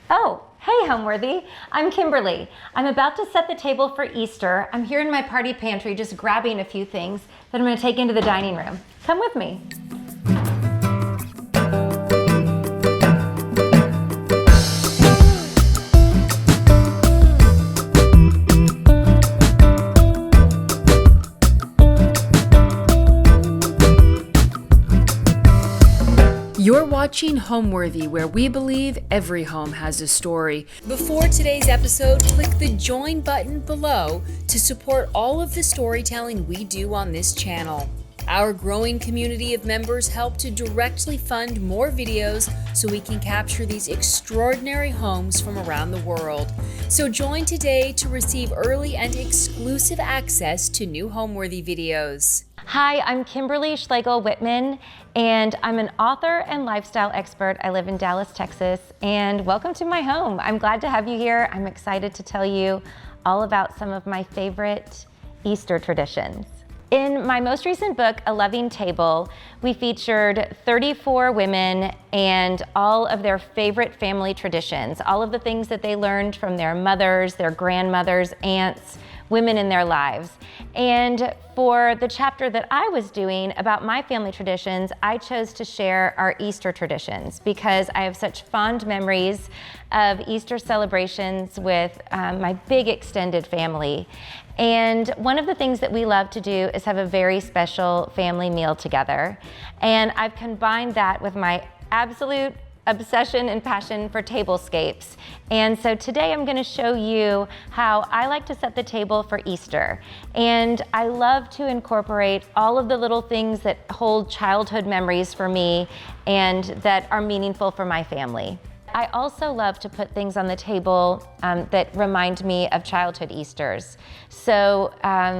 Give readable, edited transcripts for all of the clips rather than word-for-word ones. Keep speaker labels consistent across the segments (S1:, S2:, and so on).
S1: Oh, hey Homeworthy, I'm Kimberly. I'm about to set the table for Easter. I'm here in my party pantry just grabbing a few things that I'm going to take into the dining room. Come with me.
S2: You're watching Homeworthy, where we believe every home has a story. Before today's episode, click the join button below to support all of the storytelling we do on this channel. Our growing community of members help to directly fund more videos so we can capture these extraordinary homes from around the world. So join today to receive early and exclusive access to new Homeworthy videos.
S1: Hi, I'm Kimberly Schlegel Whitman, and I'm an author and lifestyle expert. I live in Dallas, Texas, and welcome to my home. I'm glad to have you here. I'm excited to tell you all about some of my favorite Easter traditions. In my most recent book, A Loving Table, we featured 34 women and all of their favorite family traditions, all of the things that they learned from their mothers, their grandmothers, aunts, women in their lives. And for the chapter that I was doing about my family traditions, I chose to share our Easter traditions because I have such fond memories of Easter celebrations with my big extended family. And one of the things that we love to do is have a very special family meal together. And I've combined that with my absolute obsession and passion for tablescapes. And so today I'm going to show you how I like to set the table for Easter. And I love to incorporate all of the little things that hold childhood memories for me and that are meaningful for my family. I also love to put things on the table that remind me of childhood Easters. So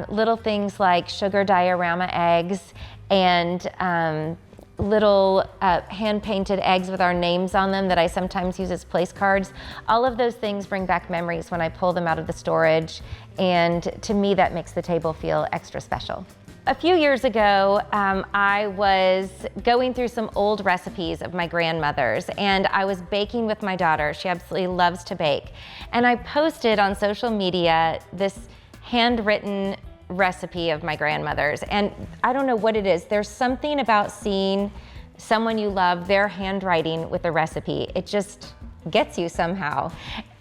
S1: little things like sugar diorama eggs and little hand-painted eggs with our names on them that I sometimes use as place cards. All of those things bring back memories when I pull them out of the storage, and to me that makes the table feel extra special. A few years ago, I was going through some old recipes of my grandmother's, and I was baking with my daughter. She absolutely loves to bake. And I posted on social media this handwritten recipe of my grandmother's, and I don't know what it is. There's something about seeing someone you love, their handwriting with a recipe. It just gets you somehow.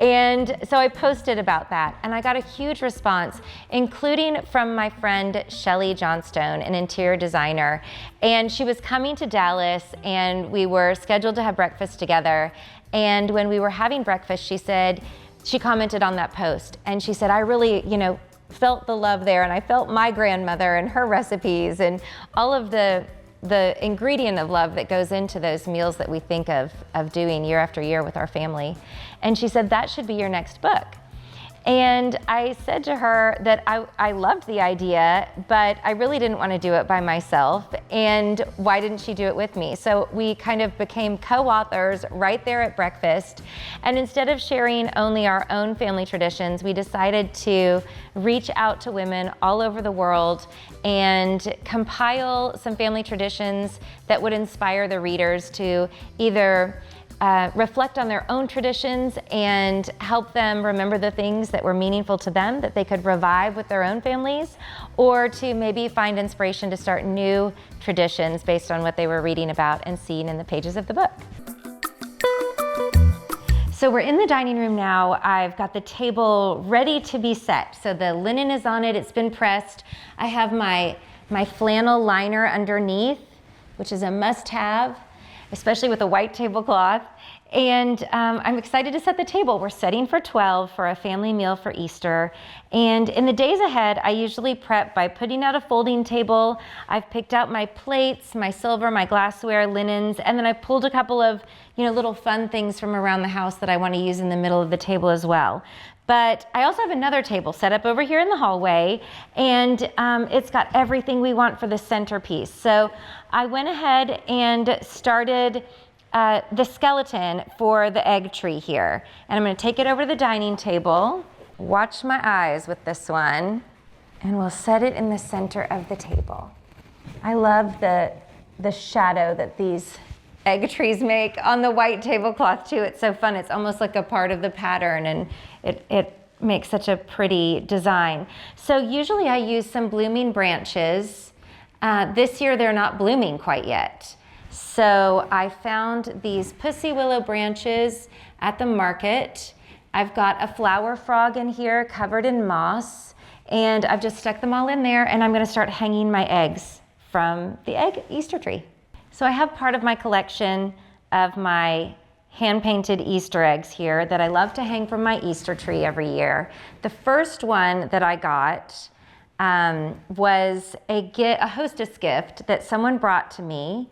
S1: And so I posted about that, and I got a huge response, including from my friend Shelly Johnstone, an interior designer. And she was coming to Dallas, and we were scheduled to have breakfast together. And when we were having breakfast, she commented on that post, and she said, I really, felt the love there, and I felt my grandmother and her recipes and all of the ingredient of love that goes into those meals that we think of doing year after year with our family. And she said, that should be your next book. And I said to her that I loved the idea, but I really didn't want to do it by myself. And why didn't she do it with me? So we kind of became co-authors right there at breakfast. And instead of sharing only our own family traditions, we decided to reach out to women all over the world and compile some family traditions that would inspire the readers to either reflect on their own traditions and help them remember the things that were meaningful to them that they could revive with their own families, or to maybe find inspiration to start new traditions based on what they were reading about and seeing in the pages of the book. So we're in the dining room now. I've got the table ready to be set. So the linen is on it, it's been pressed. I have my flannel liner underneath, which is a must-have, especially with a white tablecloth. And I'm excited to set the table. We're setting for 12 for a family meal for Easter. And in the days ahead, I usually prep by putting out a folding table. I've picked out my plates, my silver, my glassware, linens, and then I pulled a couple of little fun things from around the house that I want to use in the middle of the table as well. But I also have another table set up over here in the hallway, and it's got everything we want for the centerpiece. So I went ahead and started the skeleton for the egg tree here. And I'm going to take it over to the dining table. Watch my eyes with this one, and we'll set it in the center of the table. I love the shadow that these egg trees make on the white tablecloth too. It's so fun. It's almost like a part of the pattern, and it makes such a pretty design. So usually I use some blooming branches. This year they're not blooming quite yet. So I found these pussy willow branches at the market. I've got a flower frog in here covered in moss, and I've just stuck them all in there, and I'm gonna start hanging my eggs from the egg Easter tree. So I have part of my collection of my hand-painted Easter eggs here that I love to hang from my Easter tree every year. The first one that I got was a hostess gift that someone brought to me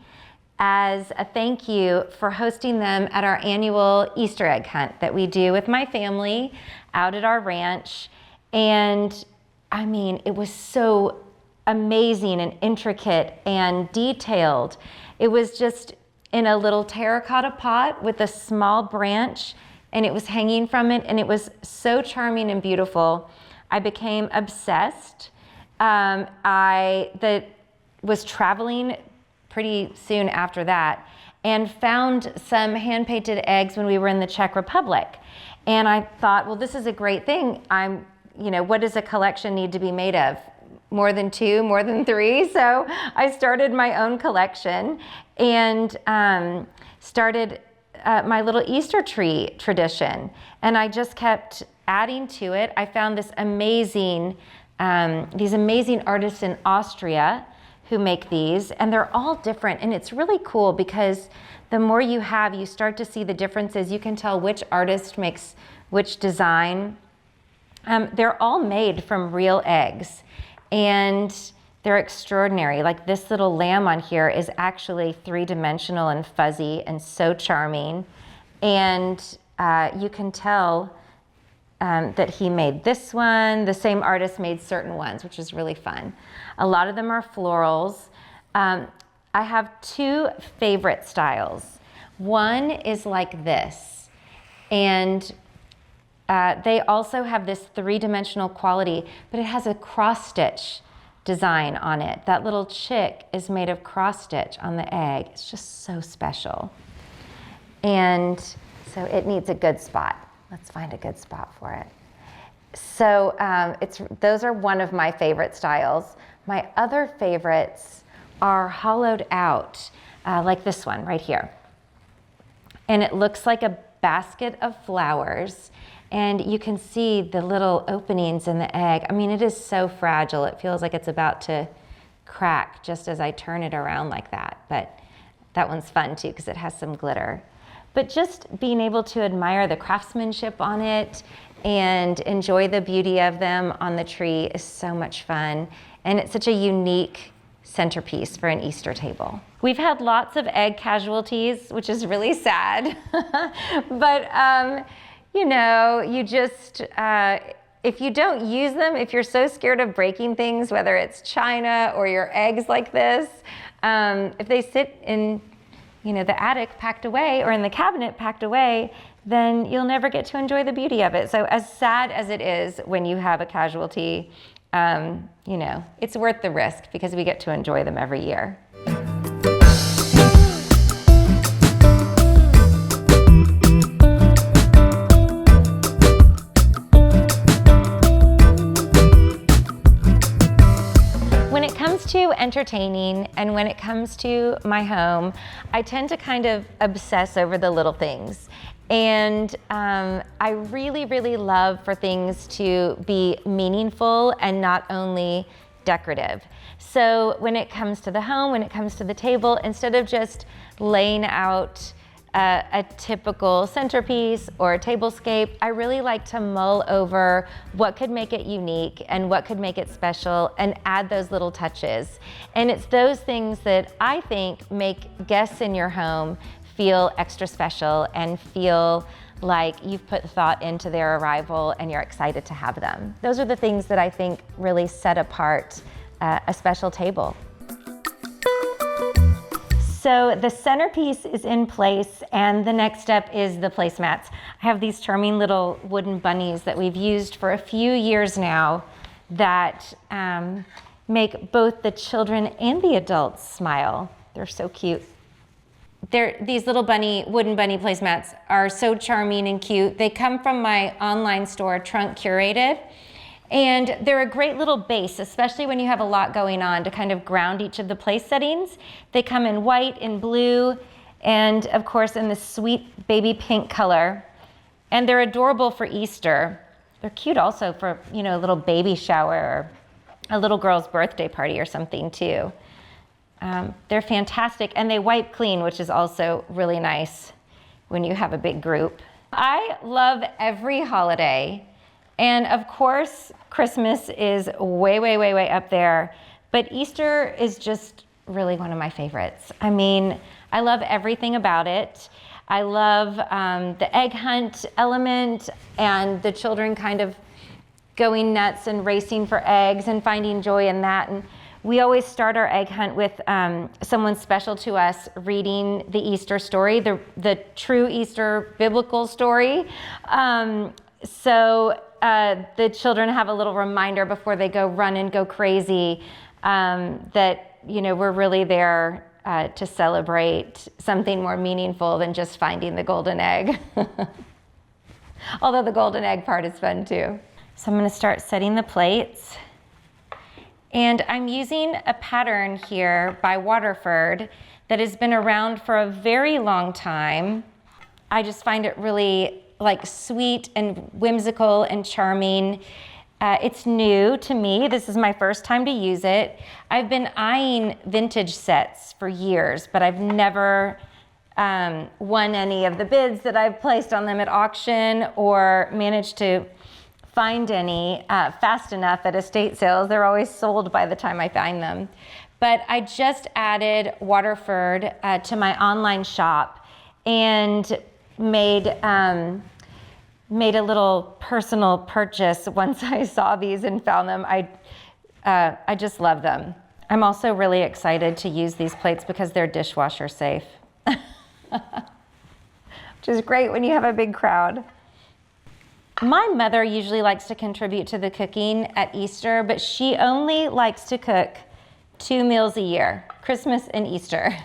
S1: as a thank you for hosting them at our annual Easter egg hunt that we do with my family out at our ranch. And I mean, it was so amazing and intricate and detailed. It was just in a little terracotta pot with a small branch, and it was hanging from it, and it was so charming and beautiful. I became obsessed. I was traveling pretty soon after that and found some hand-painted eggs when we were in the Czech Republic. And I thought, well, this is a great thing. What does a collection need to be made of? More than 2, more than 3. So I started my own collection and started my little Easter tree tradition. And I just kept adding to it. I found these amazing artists in Austria who make these, and they're all different. And it's really cool because the more you have, you start to see the differences. You can tell which artist makes which design. They're all made from real eggs, and they're extraordinary. Like this little lamb on here is actually 3-dimensional and fuzzy and so charming. And you can tell that he made this one. The same artist made certain ones, which is really fun. A lot of them are florals. I have 2 favorite styles. One is like this, and they also have this 3-dimensional quality, but it has a cross-stitch design on it. That little chick is made of cross-stitch on the egg. It's just so special. And so it needs a good spot. Let's find a good spot for it. So those are one of my favorite styles. My other favorites are hollowed out, like this one right here. And it looks like a basket of flowers. And you can see the little openings in the egg. I mean, it is so fragile. It feels like it's about to crack just as I turn it around like that. But that one's fun too because it has some glitter. But just being able to admire the craftsmanship on it and enjoy the beauty of them on the tree is so much fun. And it's such a unique centerpiece for an Easter table. We've had lots of egg casualties, which is really sad. But you just, if you don't use them, if you're so scared of breaking things, whether it's china or your eggs like this, if they sit in the attic packed away or in the cabinet packed away, then you'll never get to enjoy the beauty of it. So as sad as it is when you have a casualty, it's worth the risk because we get to enjoy them every year. When it comes to entertaining and when it comes to my home, I tend to kind of obsess over the little things. And I really, really love for things to be meaningful and not only decorative. So when it comes to the home, when it comes to the table, instead of just laying out a typical centerpiece or a tablescape, I really like to mull over what could make it unique and what could make it special and add those little touches. And it's those things that I think make guests in your home feel extra special and feel like you've put thought into their arrival and you're excited to have them. Those are the things that I think really set apart a special table. So the centerpiece is in place, and the next step is the placemats. I have these charming little wooden bunnies that we've used for a few years now that make both the children and the adults smile. They're so cute. these little wooden bunny placemats are so charming and cute. They come from my online store, Trunk Curated, and they're a great little base, especially when you have a lot going on, to kind of ground each of the place settings. They come in white and blue, and of course in this sweet baby pink color. And they're adorable for Easter. They're cute also for, you know, a little baby shower or a little girl's birthday party or something too. They're fantastic, and they wipe clean, which is also really nice when you have a big group. I love every holiday, and of course, Christmas is way, way, way, way up there, but Easter is just really one of my favorites. I mean, I love everything about it. I love the egg hunt element and the children kind of going nuts and racing for eggs and finding joy in that. And we always start our egg hunt with someone special to us reading the Easter story, the true Easter biblical story. So the children have a little reminder before they go run and go crazy that, you know, we're really there to celebrate something more meaningful than just finding the golden egg. Although the golden egg part is fun too. So I'm going to start setting the plates. And I'm using a pattern here by Waterford that has been around for a very long time. I just find it really like sweet and whimsical and charming. It's new to me. This is my first time to use it. I've been eyeing vintage sets for years, but I've never won any of the bids that I've placed on them at auction or managed to find any fast enough at estate sales. They're always sold by the time I find them. But I just added Waterford to my online shop and made a little personal purchase once I saw these and found them. I just love them. I'm also really excited to use these plates because they're dishwasher safe, which is great when you have a big crowd. My mother usually likes to contribute to the cooking at Easter, but she only likes to cook 2 meals a year, Christmas and Easter,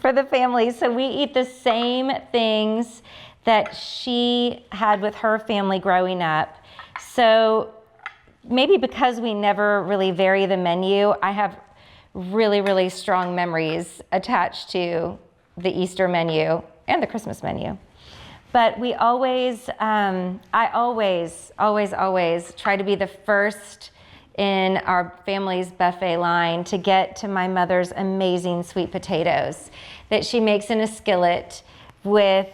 S1: for the family. So we eat the same things that she had with her family growing up. So maybe because we never really vary the menu, I have really, really strong memories attached to the Easter menu and the Christmas menu. But we always, I always try to be the first in our family's buffet line to get to my mother's amazing sweet potatoes that she makes in a skillet with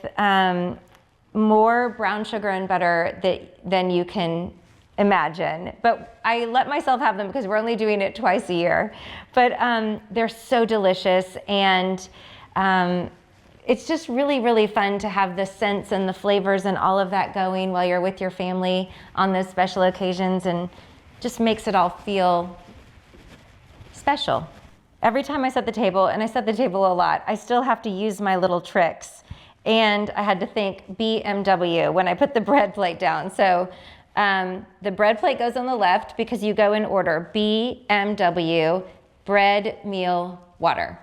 S1: more brown sugar and butter than you can imagine. But I let myself have them because we're only doing it twice a year. But they're so delicious, and it's just really, really fun to have the scents and the flavors and all of that going while you're with your family on those special occasions, and just makes it all feel special. Every time I set the table, and I set the table a lot, I still have to use my little tricks. And I had to think BMW when I put the bread plate down. So the bread plate goes on the left because you go in order: BMW, bread, meal, water.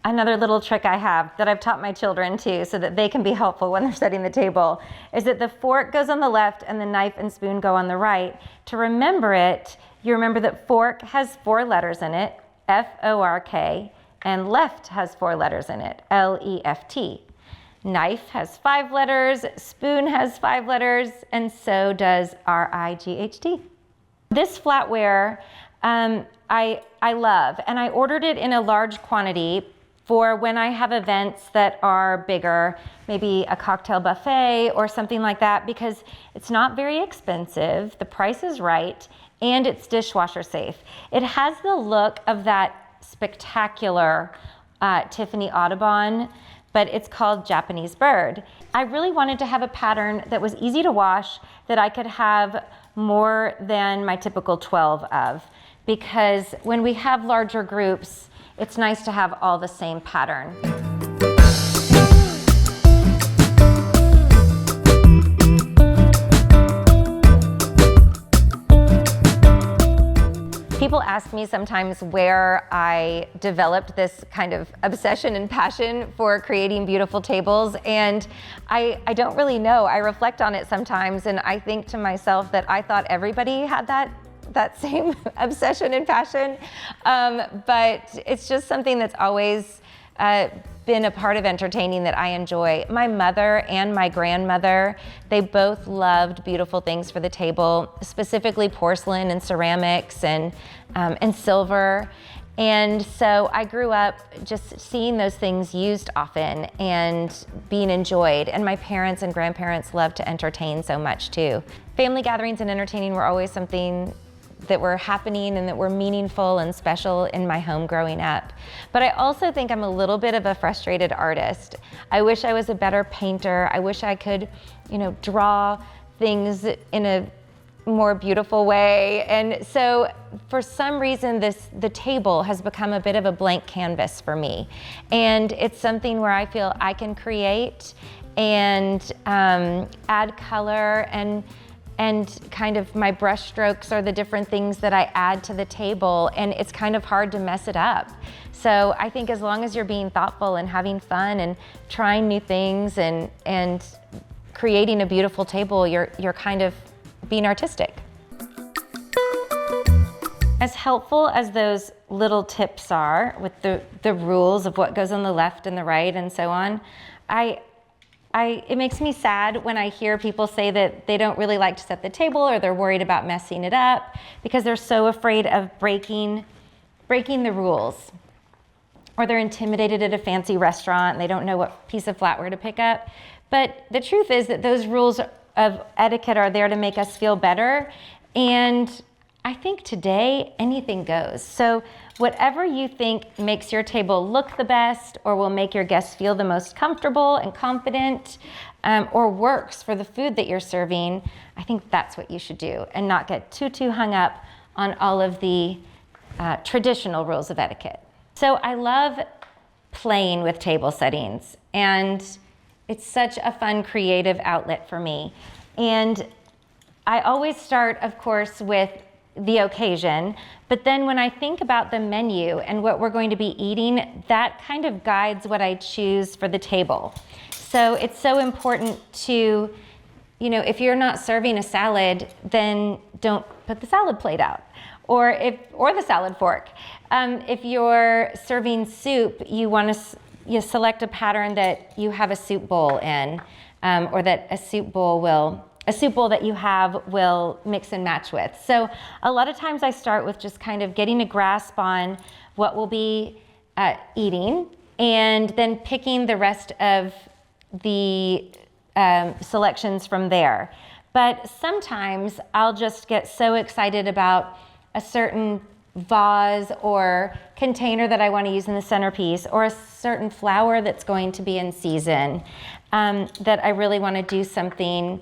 S1: Another little trick I have that I've taught my children too, so that they can be helpful when they're setting the table, is that the fork goes on the left and the knife and spoon go on the right. To remember it, you remember that fork has 4 letters in it, F-O-R-K, and left has 4 letters in it, L-E-F-T. Knife has 5 letters, spoon has 5 letters, and so does R-I-G-H-T. This flatware I love, and I ordered it in a large quantity for when I have events that are bigger, maybe a cocktail buffet or something like that, because it's not very expensive, the price is right, and it's dishwasher safe. It has the look of that spectacular Tiffany Audubon, but it's called Japanese Bird. I really wanted to have a pattern that was easy to wash, that I could have more than my typical 12 of, because when we have larger groups, it's nice to have all the same pattern. People ask me sometimes where I developed this kind of obsession and passion for creating beautiful tables, and I don't really know. I reflect on it sometimes, and I think to myself that I thought everybody had that same obsession and passion, but it's just something that's always been a part of entertaining that I enjoy. My mother and my grandmother, they both loved beautiful things for the table, specifically porcelain and ceramics and silver. And so I grew up just seeing those things used often and being enjoyed. And my parents and grandparents loved to entertain so much too. Family gatherings and entertaining were always something that were happening and that were meaningful and special in my home growing up. But I also think I'm a little bit of a frustrated artist. I wish I was a better painter. I wish I could, draw things in a more beautiful way. And so for some reason, the table has become a bit of a blank canvas for me. And it's something where I feel I can create and add color and kind of my brush strokes are the different things that I add to the table, and it's kind of hard to mess it up. So I think as long as you're being thoughtful and having fun and trying new things and creating a beautiful table, you're kind of being artistic. As helpful as those little tips are with the rules of what goes on the left and the right and so on, it makes me sad when I hear people say that they don't really like to set the table or they're worried about messing it up because they're so afraid of breaking the rules. Or they're intimidated at a fancy restaurant and they don't know what piece of flatware to pick up. But the truth is that those rules of etiquette are there to make us feel better. And I think today anything goes. So whatever you think makes your table look the best or will make your guests feel the most comfortable and confident or works for the food that you're serving, I think that's what you should do and not get too hung up on all of the traditional rules of etiquette. So I love playing with table settings, and it's such a fun creative outlet for me. And I always start, of course, with the occasion, but then when I think about the menu and what we're going to be eating, that kind of guides what I choose for the table. So it's so important to, if you're not serving a salad, then don't put the salad plate out, or the salad fork. If you're serving soup, you want to select a pattern that you have a soup bowl in, or that a soup bowl that you have will mix and match with. So a lot of times I start with just kind of getting a grasp on what we'll be eating and then picking the rest of the selections from there. But sometimes I'll just get so excited about a certain vase or container that I want to use in the centerpiece, or a certain flower that's going to be in season that I really want to do something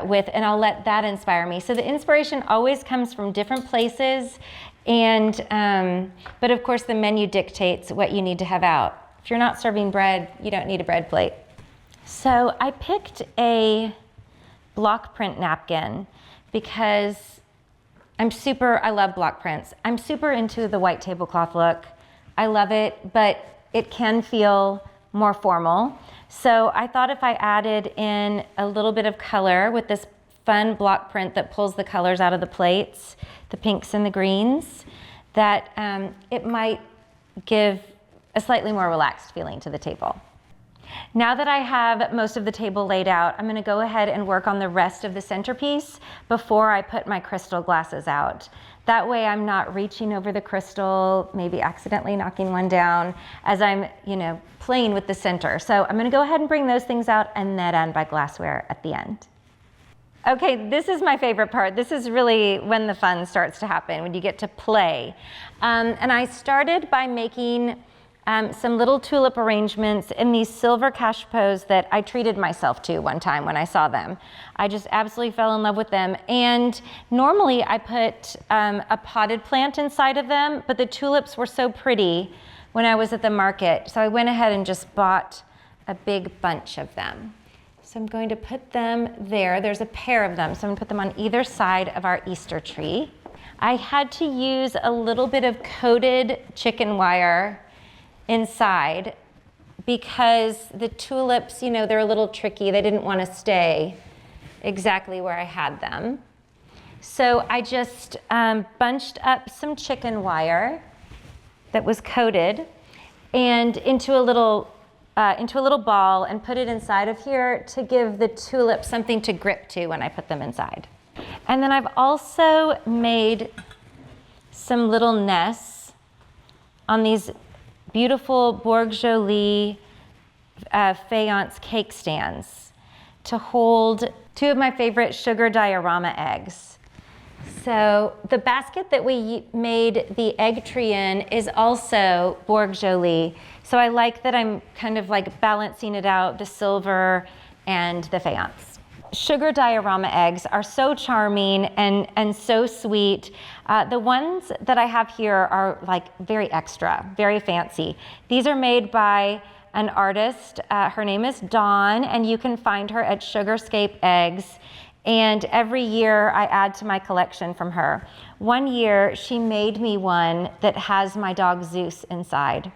S1: with, and I'll let that inspire me. So the inspiration always comes from different places, and but of course the menu dictates what you need to have out. If you're not serving bread, you don't need a bread plate. So I picked a block print napkin because I love block prints. I'm super into the white tablecloth look. I love it, but it can feel more formal. So I thought if I added in a little bit of color with this fun block print that pulls the colors out of the plates, the pinks and the greens, that it might give a slightly more relaxed feeling to the table. Now that I have most of the table laid out, I'm going to go ahead and work on the rest of the centerpiece before I put my crystal glasses out. That way I'm not reaching over the crystal, maybe accidentally knocking one down as I'm, playing with the center. So I'm going to go ahead and bring those things out and then end by glassware at the end. Okay, this is my favorite part. This is really when the fun starts to happen, when you get to play. And I started by making some little tulip arrangements in these silver cachepot that I treated myself to one time when I saw them. I just absolutely fell in love with them. And normally I put a potted plant inside of them, but the tulips were so pretty when I was at the market. So I went ahead and just bought a big bunch of them. So I'm going to put them there. There's a pair of them. So I'm going to put them on either side of our Easter tree. I had to use a little bit of coated chicken wire inside because the tulips, you know, they're a little tricky. They didn't want to stay exactly where I had them. So I just bunched up some chicken wire that was coated and into a little ball and put it inside of here to give the tulips something to grip to when I put them inside. And then I've also made some little nests on these beautiful Bourg-Joly faience cake stands to hold 2 of my favorite sugar diorama eggs. So the basket that we made the egg tree in is also Bourg-Joly. So I like that I'm kind of like balancing it out, the silver and the faience. Sugar diorama eggs are so charming and so sweet. The ones that I have here are like very extra, very fancy. These are made by an artist. Her name is Dawn, and you can find her at Sugarscape Eggs. And every year I add to my collection from her. One year she made me one that has my dog Zeus inside.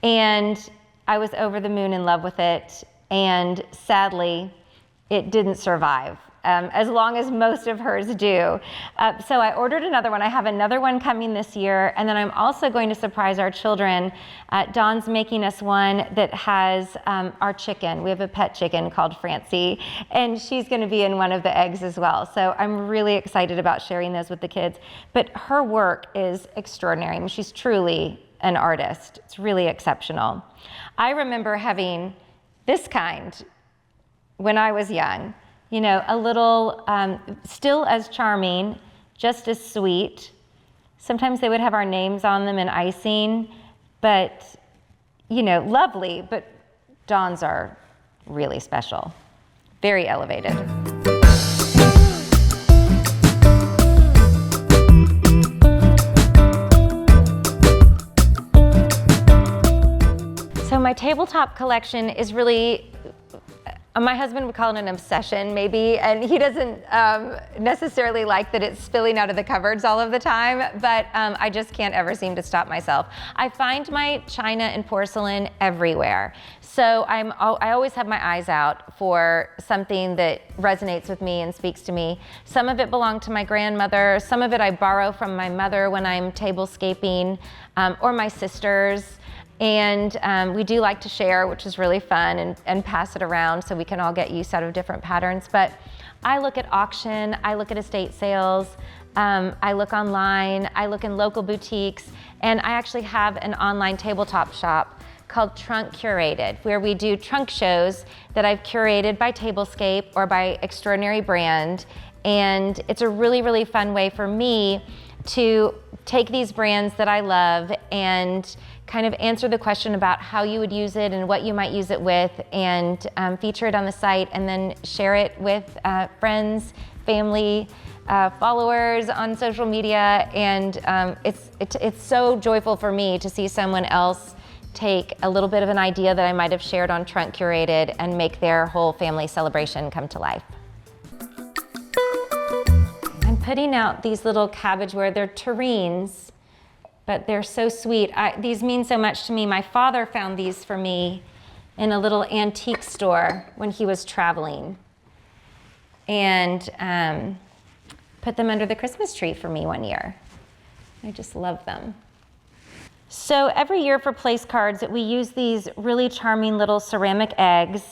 S1: And I was over the moon in love with it. And sadly, it didn't survive, as long as most of hers do. So I ordered another one. I have another one coming this year. And then I'm also going to surprise our children. Dawn's making us one that has our chicken. We have a pet chicken called Francie, and she's going to be in one of the eggs as well. So I'm really excited about sharing those with the kids. But her work is extraordinary. I mean, she's truly an artist. It's really exceptional. I remember having this kind when I was young, you know, a little, still as charming, just as sweet. Sometimes they would have our names on them and icing, but, you know, lovely, but Dawn's are really special, very elevated. So my tabletop collection is really, my husband would call it an obsession maybe, and he doesn't necessarily like that it's spilling out of the cupboards all of the time, but I just can't ever seem to stop myself. I find my china and porcelain everywhere. So I always have my eyes out for something that resonates with me and speaks to me. Some of it belonged to my grandmother, some of it I borrow from my mother when I'm tablescaping, or my sisters. And we do like to share, which is really fun, and pass it around so we can all get use out of different patterns. But I look at auction, I look at estate sales, I look online, I look in local boutiques, and I actually have an online tabletop shop called Trunk Curated, where we do trunk shows that I've curated by Tablescape or by Extraordinary Brand. And it's a really, really fun way for me to take these brands that I love and kind of answer the question about how you would use it and what you might use it with, and feature it on the site, and then share it with friends, family, followers on social media. And it's so joyful for me to see someone else take a little bit of an idea that I might have shared on Trunk Curated and make their whole family celebration come to life. I'm putting out these little cabbageware. They're terrines, but they're so sweet. These mean so much to me. My father found these for me in a little antique store when he was traveling, and put them under the Christmas tree for me one year. I just love them. So every year for place cards, we use these really charming little ceramic eggs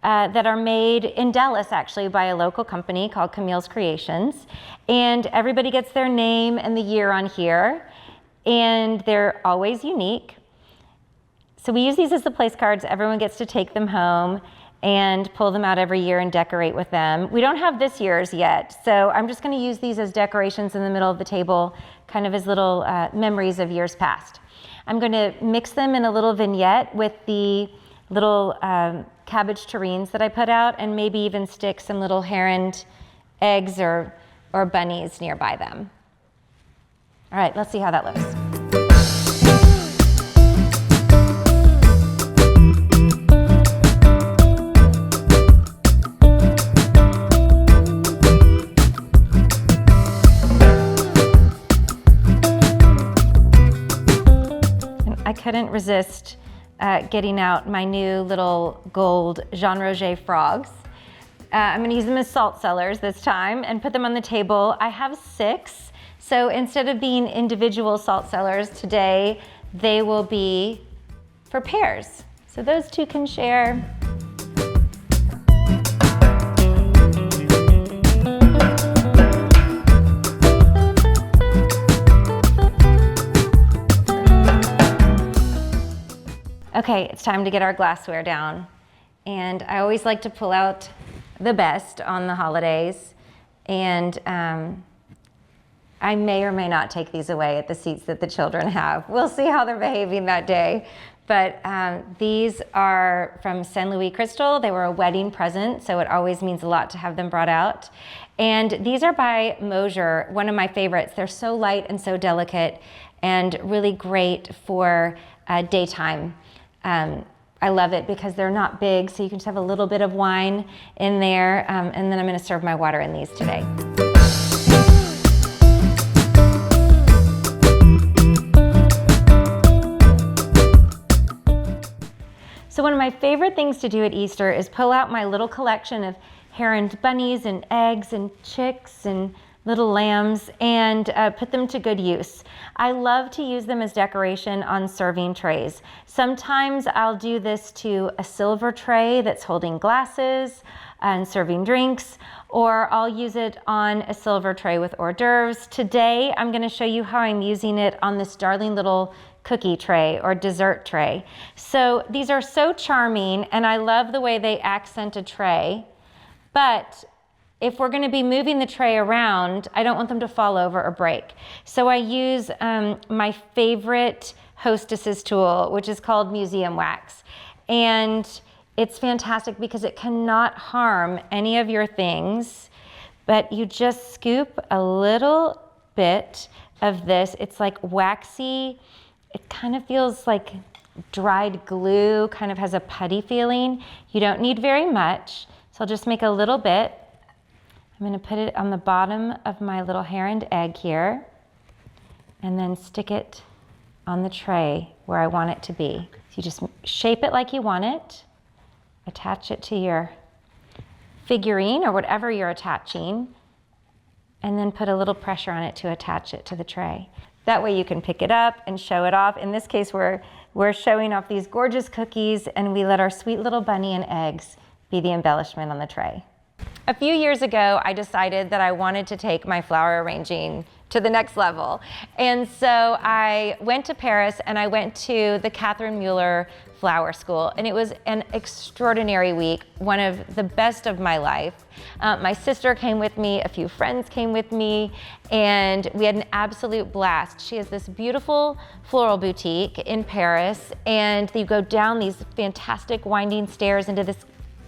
S1: that are made in Dallas, actually, by a local company called Camille's Creations. And everybody gets their name and the year on here, and they're always unique. So we use these as the place cards. Everyone gets to take them home and pull them out every year and decorate with them. We don't have this year's yet, so I'm just going to use these as decorations in the middle of the table, kind of as little memories of years past. I'm going to mix them in a little vignette with the little cabbage terrines that I put out, and maybe even stick some little heron eggs or bunnies nearby them. All right, let's see how that looks. couldn't resist getting out my new little gold Jean Roget frogs. I'm gonna use them as salt cellars this time and put them on the table. I have 6, so instead of being individual salt cellars today, they will be for pairs. So those 2 can share. Okay, it's time to get our glassware down. And I always like to pull out the best on the holidays. And I may or may not take these away at the seats that the children have. We'll see how they're behaving that day. But these are from Saint Louis Crystal. They were a wedding present, so it always means a lot to have them brought out. And these are by Mosier, one of my favorites. They're so light and so delicate and really great for daytime. I love it because they're not big, so you can just have a little bit of wine in there, and then I'm gonna serve my water in these today. So one of my favorite things to do at Easter is pull out my little collection of heron bunnies and eggs and chicks and little lambs and put them to good use. I love to use them as decoration on serving trays. Sometimes I'll do this to a silver tray that's holding glasses and serving drinks, or I'll use it on a silver tray with hors d'oeuvres. Today, I'm gonna show you how I'm using it on this darling little cookie tray or dessert tray. So these are so charming, and I love the way they accent a tray, but if we're gonna be moving the tray around, I don't want them to fall over or break. So I use my favorite hostess's tool, which is called museum wax. And it's fantastic because it cannot harm any of your things, but you just scoop a little bit of this. It's like waxy. It kind of feels like dried glue, kind of has a putty feeling. You don't need very much, so I'll just make a little bit. I'm gonna put it on the bottom of my little heron egg here and then stick it on the tray where I want it to be. So you just shape it like you want it, attach it to your figurine or whatever you're attaching, and then put a little pressure on it to attach it to the tray. That way you can pick it up and show it off. In this case, we're showing off these gorgeous cookies, and we let our sweet little bunny and eggs be the embellishment on the tray. A few years ago, I decided that I wanted to take my flower arranging to the next level. And so I went to Paris and I went to the Catherine Mueller Flower School. And it was an extraordinary week, one of the best of my life. My sister came with me, a few friends came with me, and we had an absolute blast. She has this beautiful floral boutique in Paris, and you go down these fantastic winding stairs into this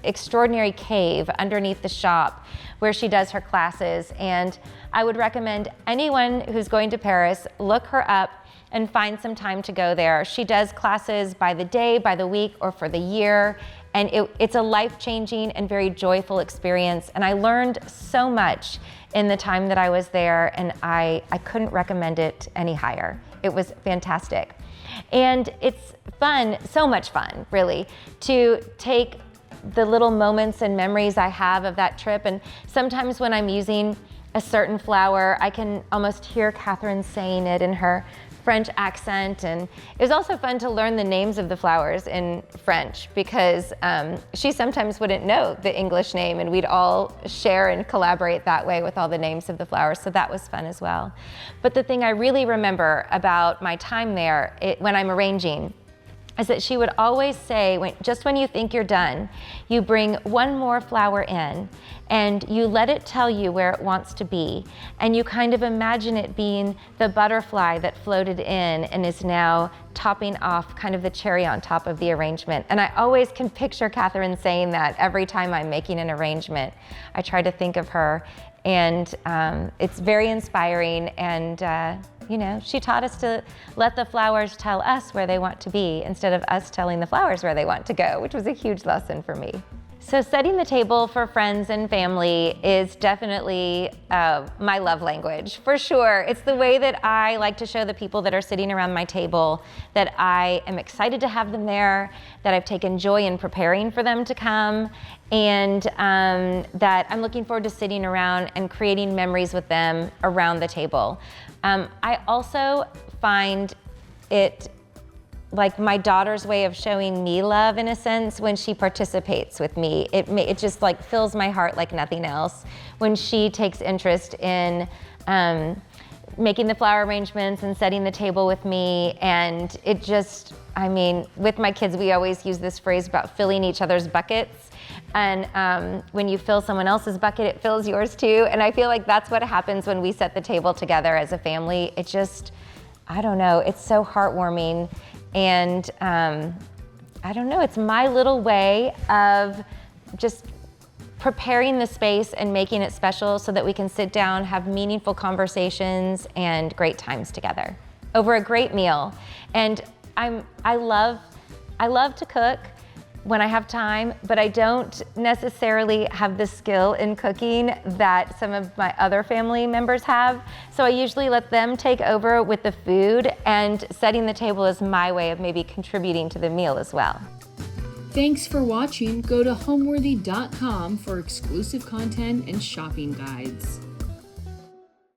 S1: extraordinary cave underneath the shop where she does her classes. And I would recommend anyone who's going to Paris, look her up and find some time to go there. She does classes by the day, by the week, or for the year. And it's a life-changing and very joyful experience. And I learned so much in the time that I was there, and I couldn't recommend it any higher. It was fantastic. And it's fun, so much fun, really, to take the little moments and memories I have of that trip. And sometimes when I'm using a certain flower, I can almost hear Catherine saying it in her French accent. And it was also fun to learn the names of the flowers in French, because she sometimes wouldn't know the English name, and we'd all share and collaborate that way with all the names of the flowers. So that was fun as well. But the thing I really remember about my time there, when I'm arranging, is that she would always say, just when you think you're done, you bring one more flower in and you let it tell you where it wants to be. And you kind of imagine it being the butterfly that floated in and is now topping off kind of the cherry on top of the arrangement. And I always can picture Catherine saying that every time I'm making an arrangement. I try to think of her, and it's very inspiring. And you know, she taught us to let the flowers tell us where they want to be instead of us telling the flowers where they want to go, which was a huge lesson for me. So setting the table for friends and family is definitely my love language, for sure. It's the way that I like to show the people that are sitting around my table that I am excited to have them there, that I've taken joy in preparing for them to come, and that I'm looking forward to sitting around and creating memories with them around the table. I also find it like my daughter's way of showing me love, in a sense, when she participates with me. It just like fills my heart like nothing else when she takes interest in making the flower arrangements and setting the table with me. And it just, I mean, with my kids, we always use this phrase about filling each other's buckets. And when you fill someone else's bucket, it fills yours too. And I feel like that's what happens when we set the table together as a family. It just, I don't know, it's so heartwarming. And I don't know, it's my little way of just preparing the space and making it special so that we can sit down, have meaningful conversations and great times together over a great meal. And I love to cook when I have time, but I don't necessarily have the skill in cooking that some of my other family members have. So I usually let them take over with the food, and setting the table is my way of maybe contributing to the meal as well.
S2: Thanks for watching. Go to homeworthy.com for exclusive content and shopping guides.